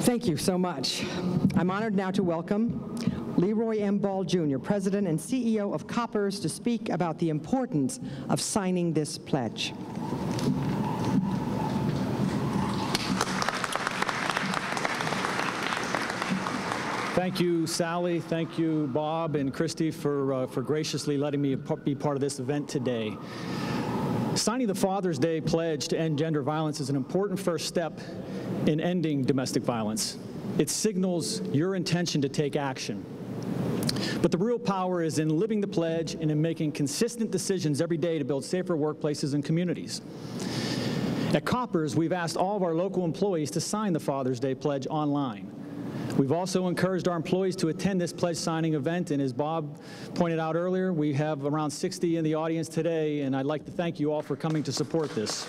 Thank you so much. I'm honored now to welcome Leroy M. Ball, Jr., President and CEO of Koppers, to speak about the importance of signing this pledge. Thank you, Sally. Thank you, Bob and Christy, for graciously letting me be part of this event today. Signing the Father's Day pledge to end gender violence is an important first step in ending domestic violence. It signals your intention to take action. But the real power is in living the pledge and in making consistent decisions every day to build safer workplaces and communities. At Koppers, we've asked all of our local employees to sign the Father's Day pledge online. We've also encouraged our employees to attend this pledge signing event, and as Bob pointed out earlier, we have around 60 in the audience today, and I'd like to thank you all for coming to support this.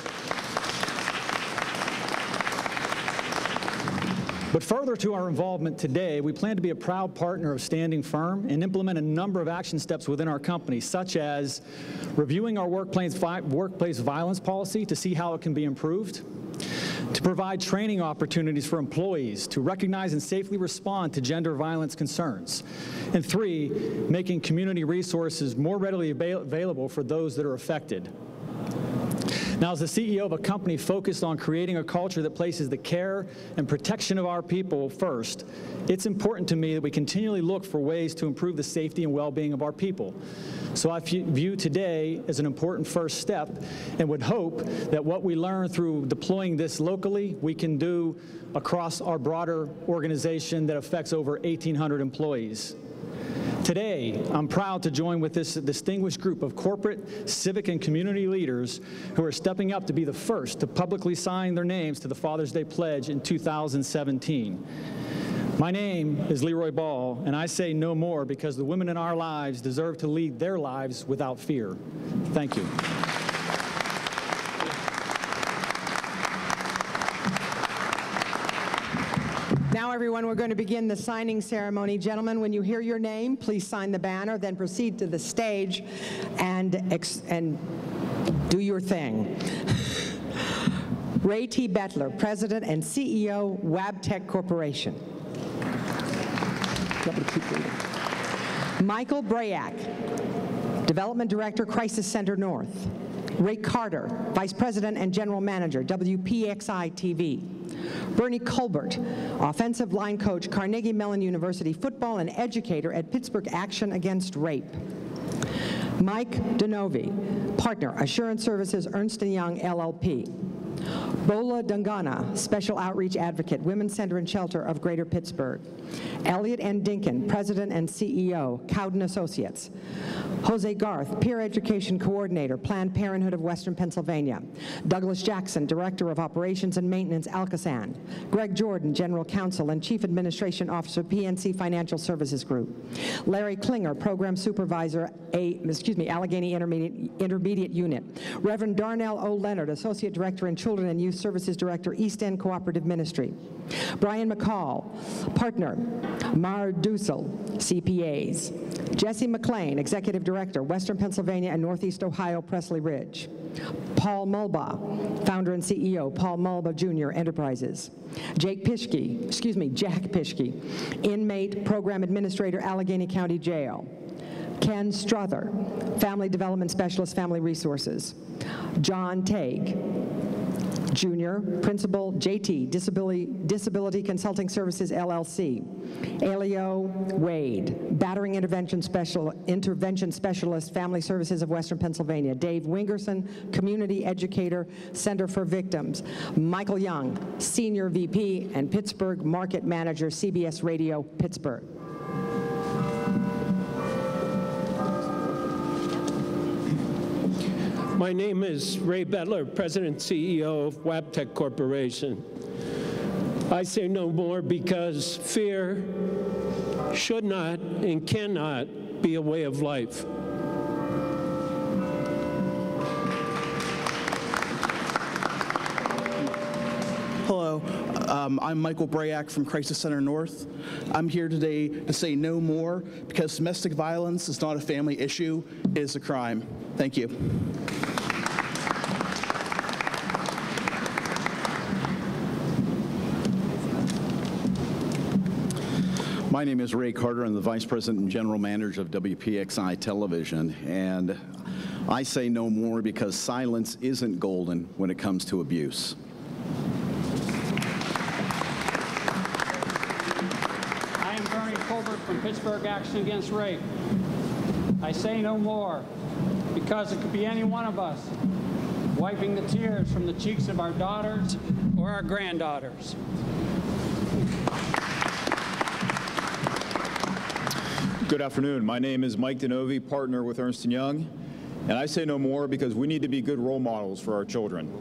But further to our involvement today, we plan to be a proud partner of Standing Firm and implement a number of action steps within our company, such as reviewing our workplace violence policy to see how it can be improved, to provide training opportunities for employees to recognize and safely respond to gender violence concerns, and 3, making community resources more readily available for those that are affected. Now, as the CEO of a company focused on creating a culture that places the care and protection of our people first, it's important to me that we continually look for ways to improve the safety and well-being of our people. So I view today as an important first step and would hope that what we learn through deploying this locally, we can do across our broader organization that affects over 1,800 employees. Today, I'm proud to join with this distinguished group of corporate, civic, and community leaders who are stepping up to be the first to publicly sign their names to the Father's Day Pledge in 2017. My name is Leroy Ball, and I say no more because the women in our lives deserve to lead their lives without fear. Thank you. Now, everyone, we're going to begin the signing ceremony. Gentlemen, when you hear your name, please sign the banner, then proceed to the stage and do your thing. Ray T. Bettler, President and CEO, Wabtec Corporation. Michael Brayak, Development Director, Crisis Center North. Ray Carter, Vice President and General Manager, WPXI TV. Bernie Colbert, Offensive Line Coach, Carnegie Mellon University football and educator at Pittsburgh Action Against Rape. Mike Donovi, Partner, Assurance Services, Ernst & Young, LLP. Bola Dungana, Special Outreach Advocate, Women's Center and Shelter of Greater Pittsburgh. Elliot N. Dinkin, President and CEO, Cowden Associates. Jose Garth, Peer Education Coordinator, Planned Parenthood of Western Pennsylvania. Douglas Jackson, Director of Operations and Maintenance, Alcosan. Greg Jordan, General Counsel and Chief Administration Officer, PNC Financial Services Group. Larry Klinger, Program Supervisor, Allegheny Intermediate Unit. Reverend Darnell O. Leonard, Associate Director and Children and Youth Services Director, East End Cooperative Ministry. Brian McCall, Partner, Mar Dussel, CPAs. Jesse McLean, Executive Director, Western Pennsylvania and Northeast Ohio, Presley Ridge. Paul Mulbaugh, Founder and CEO, Paul Mulbaugh Jr. Enterprises. Jack Pischke, Inmate Program Administrator, Allegheny County Jail. Ken Strother, Family Development Specialist, Family Resources. John Tague, Jr., Principal, JT, Disability Consulting Services, LLC. Elio Wade, Battering Intervention Specialist, Family Services of Western Pennsylvania. Dave Wingerson, Community Educator, Center for Victims. Michael Young, Senior VP and Pittsburgh Market Manager, CBS Radio, Pittsburgh. My name is Ray Bettler, President and CEO of Wabtec Corporation. I say no more because fear should not and cannot be a way of life. Hello, I'm Michael Brayak from Crisis Center North. I'm here today to say no more because domestic violence is not a family issue, it is a crime. Thank you. My name is Ray Carter. I'm the Vice President and General Manager of WPXI Television, and I say no more because silence isn't golden when it comes to abuse. I am Bernie Colbert from Pittsburgh Action Against Rape. I say no more because it could be any one of us wiping the tears from the cheeks of our daughters or our granddaughters. Good afternoon. My name is Mike Denovi, partner with Ernst & Young, and I say no more because we need to be good role models for our children.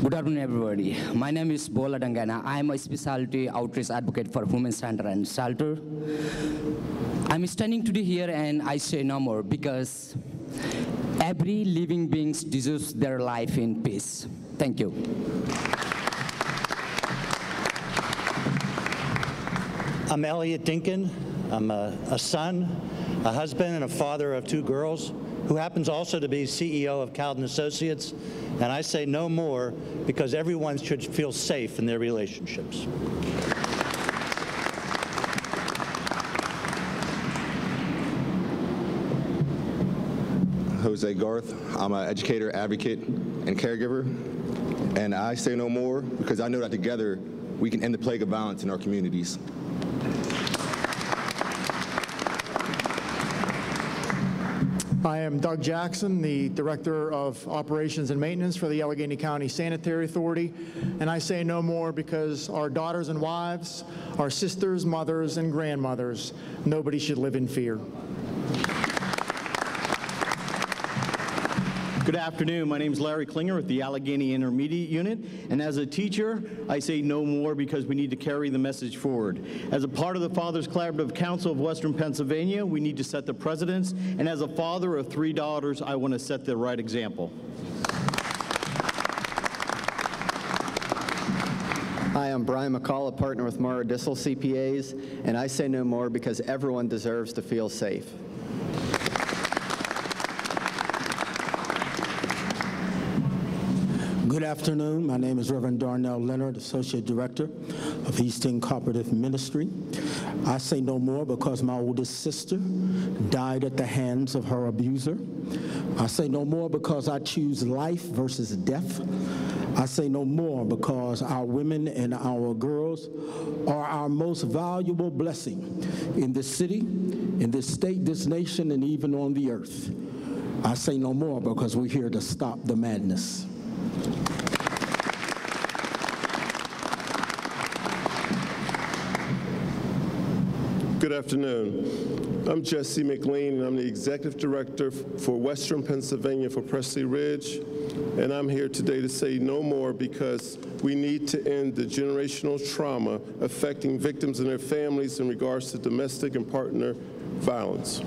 Good afternoon, everybody. My name is Bola Dangana. I am a specialty outreach advocate for Women Center and Shelter. I'm standing today here and I say no more because every living being deserves their life in peace. Thank you. I'm Elliot Dinkin. I'm a son, a husband, and a father of 2 girls who happens also to be CEO of Cowden Associates. And I say no more because everyone should feel safe in their relationships. Jose Garth. I'm an educator, advocate, and caregiver. And I say no more because I know that together we can end the plague of violence in our communities. I am Doug Jackson, the Director of Operations and Maintenance for the Allegheny County Sanitary Authority, and I say no more because our daughters and wives, our sisters, mothers, and grandmothers, nobody should live in fear. Good afternoon. My name is Larry Klinger with the Allegheny Intermediate Unit, and as a teacher, I say no more because we need to carry the message forward. As a part of the Fathers Collaborative Council of Western Pennsylvania, we need to set the precedents, and as a father of 3 daughters, I want to set the right example. Hi, I'm Brian McCall, a partner with Mara Dissel CPAs, and I say no more because everyone deserves to feel safe. Good afternoon. My name is Reverend Darnell Leonard, Associate Director of East End Cooperative Ministry. I say no more because my oldest sister died at the hands of her abuser. I say no more because I choose life versus death. I say no more because our women and our girls are our most valuable blessing in this city, in this state, this nation, and even on the earth. I say no more because we're here to stop the madness. Good afternoon. I'm Jesse McLean, and I'm the Executive Director for Western Pennsylvania for Presley Ridge, and I'm here today to say no more because we need to end the generational trauma affecting victims and their families in regards to domestic and partner violence.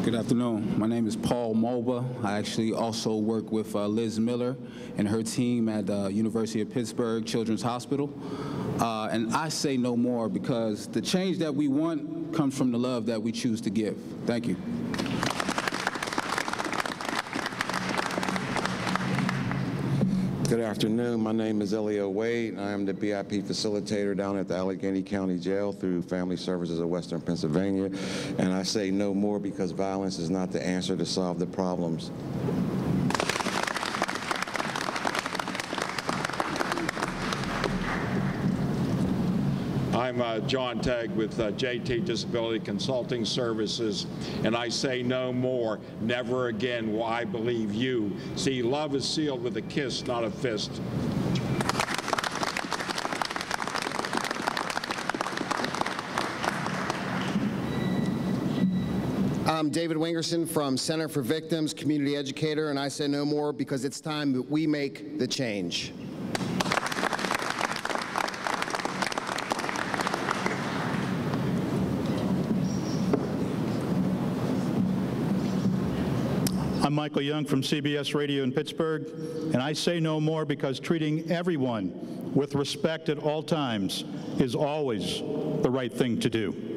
Good afternoon. My name is Paul Mulba. I actually also work with Liz Miller and her team at the University of Pittsburgh Children's Hospital. And I say no more because the change that we want comes from the love that we choose to give. Thank you. Good afternoon. My name is Elio Wade, and I am the BIP facilitator down at the Allegheny County Jail through Family Services of Western Pennsylvania. And I say no more because violence is not the answer to solve the problems. I'm John Tagg with JT Disability Consulting Services, and I say no more. Never again will I believe you. See, love is sealed with a kiss, not a fist. I'm David Wingerson from Center for Victims, community educator, and I say no more because it's time that we make the change. I'm Michael Young from CBS Radio in Pittsburgh, and I say no more because treating everyone with respect at all times is always the right thing to do.